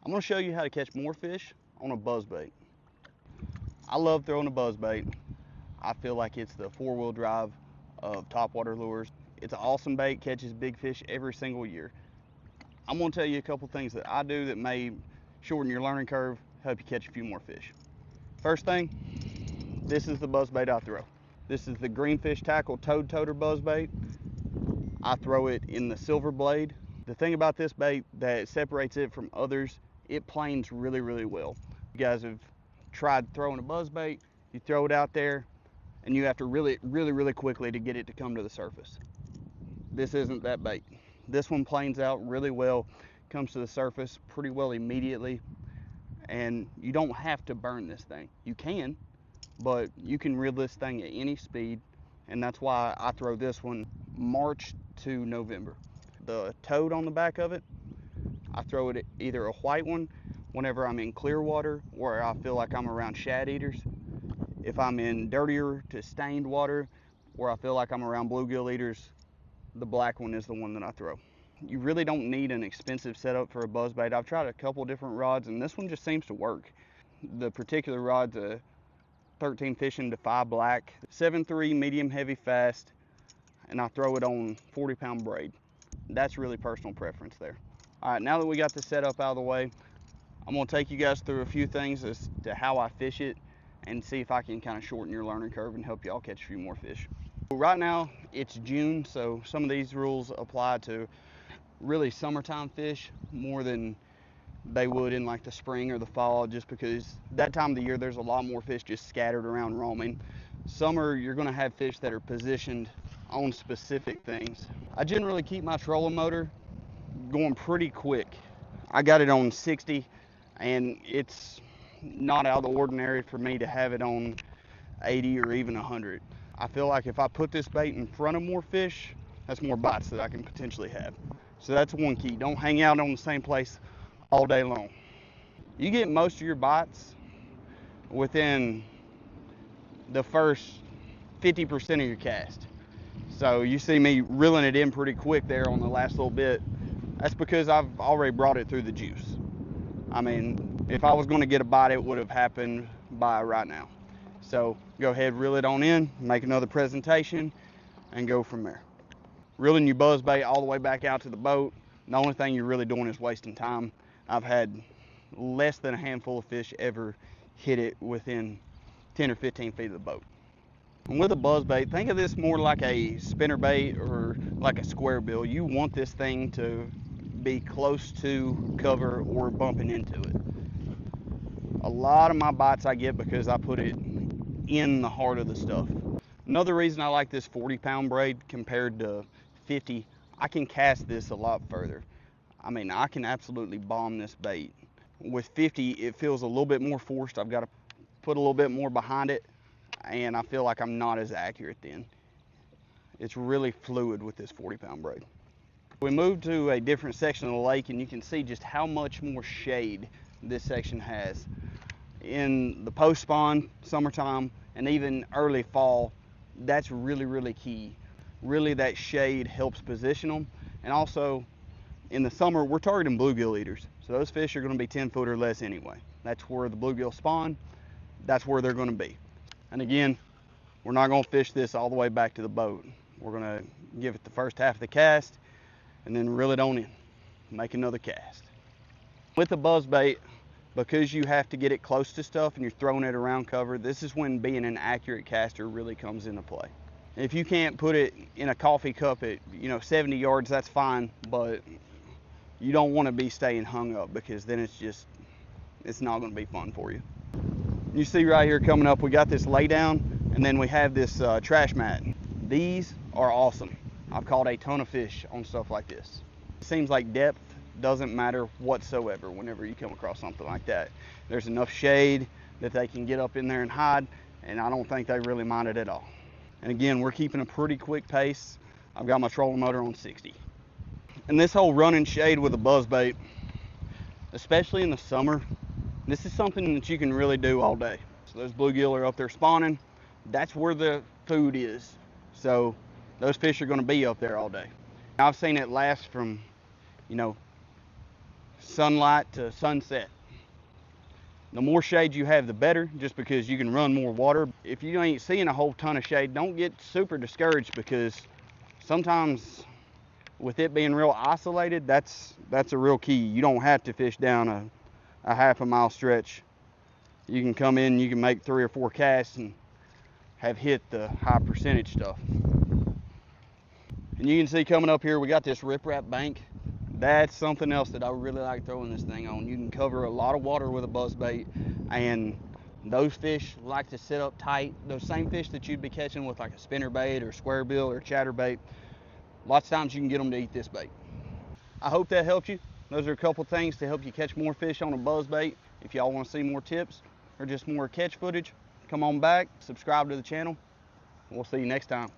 I'm going to show you how to catch more fish on a buzzbait. I love throwing a buzzbait. I feel like it's the four-wheel drive of topwater lures. It's an awesome bait, catches big fish every single year. I'm going to tell you a couple things that I do that may shorten your learning curve, help you catch a few more fish. First thing, this is the buzzbait I throw. This is the Greenfish Tackle Toter buzzbait. I throw it in the silver blade. The thing about this bait that separates it from others, it planes really, really well. You guys have tried throwing a buzzbait, you throw it out there, and you have to reel it really quickly to get it to come to the surface. This isn't that bait. This one planes out really well, comes to the surface pretty well immediately, and you don't have to burn this thing. You can, but you can reel this thing at any speed, and that's why I throw this one March to November. The toad on the back of it, I throw it either a white one whenever I'm in clear water or I feel like I'm around shad eaters. If I'm in dirtier to stained water or I feel like I'm around bluegill eaters, the black one is the one that I throw. You really don't need an expensive setup for a buzzbait. I've tried a couple different rods and this one just seems to work. The particular rod's a 13 fishing to 5 black, 7.3 medium heavy fast, and I throw it on 40-pound braid. That's really personal preference there. All right, now that we got the setup out of the way, I'm gonna take you guys through a few things as to how I fish it and see if I can kind of shorten your learning curve and help y'all catch a few more fish. Right now it's June, so some of these rules apply to really summertime fish more than they would in like the spring or the fall, just because that time of the year there's a lot more fish just scattered around roaming. Summer, you're gonna have fish that are positioned on specific things. I generally keep my trolling motor going pretty quick. I got it on 60 and it's not out of the ordinary for me to have it on 80 or even 100. I feel like if I put this bait in front of more fish, that's more bites that I can potentially have. So that's one key. Don't hang out on the same place all day long. You get most of your bites within the first 50% of your cast. So you see me reeling it in pretty quick there on the last little bit. That's because I've already brought it through the juice. I mean, if I was going to get a bite, it would have happened by right now. So go ahead, reel it on in, make another presentation, and go from there. Reeling your buzzbait all the way back out to the boat, the only thing you're really doing is wasting time. I've had less than a handful of fish ever hit it within 10 or 15 feet of the boat. And with a buzzbait, think of this more like a spinnerbait or like a square bill. You want this thing to be close to cover or bumping into it. A lot of my bites I get because I put it in the heart of the stuff. Another reason I like this 40-pound braid compared to 50, I can cast this a lot further. I mean, I can absolutely bomb this bait. With 50, it feels a little bit more forced. I've got to put a little bit more behind it, and I feel like I'm not as accurate then. It's really fluid with this 40-pound braid. We moved to a different section of the lake, and you can see just how much more shade this section has. In the post-spawn, summertime, and even early fall, that's really key. Really, that shade helps position them. And also, in the summer, we're targeting bluegill eaters. So those fish are going to be 10 foot or less anyway. That's where the bluegill spawn. That's where they're going to be. And again, we're not going to fish this all the way back to the boat. We're going to give it the first half of the cast and then reel it on in, make another cast. With the buzzbait, because you have to get it close to stuff and you're throwing it around cover, this is when being an accurate caster really comes into play. If you can't put it in a coffee cup at 70 yards, that's fine, but you don't want to be staying hung up because then it's not going to be fun for you. You see right here coming up, we got this lay down and then we have this trash mat. These are awesome. I've caught a ton of fish on stuff like this. It seems like depth doesn't matter whatsoever whenever you come across something like that. There's enough shade that they can get up in there and hide, and I don't think they really mind it at all. And again, we're keeping a pretty quick pace. I've got my trolling motor on 60. And this whole running shade with a buzzbait, especially in the summer, this is something that you can really do all day. So those bluegill are up there spawning. That's where the food is. So those fish are going to be up there all day. I've seen it last from, sunlight to sunset. The more shade you have, the better, just because you can run more water. If you ain't seeing a whole ton of shade, don't get super discouraged, because sometimes with it being real isolated, that's a real key. You don't have to fish down a half a mile stretch. You can come in, you can make 3 or 4 casts and have hit the high percentage stuff. And you can see coming up here, we got this riprap bank. That's something else that I really like throwing this thing on. You can cover a lot of water with a buzzbait, and those fish like to sit up tight. Those same fish that you'd be catching with like a spinnerbait or square bill or chatterbait, lots of times you can get them to eat this bait. I hope that helped you. Those are a couple things to help you catch more fish on a buzzbait. If y'all want to see more tips or just more catch footage, come on back, subscribe to the channel. We'll see you next time.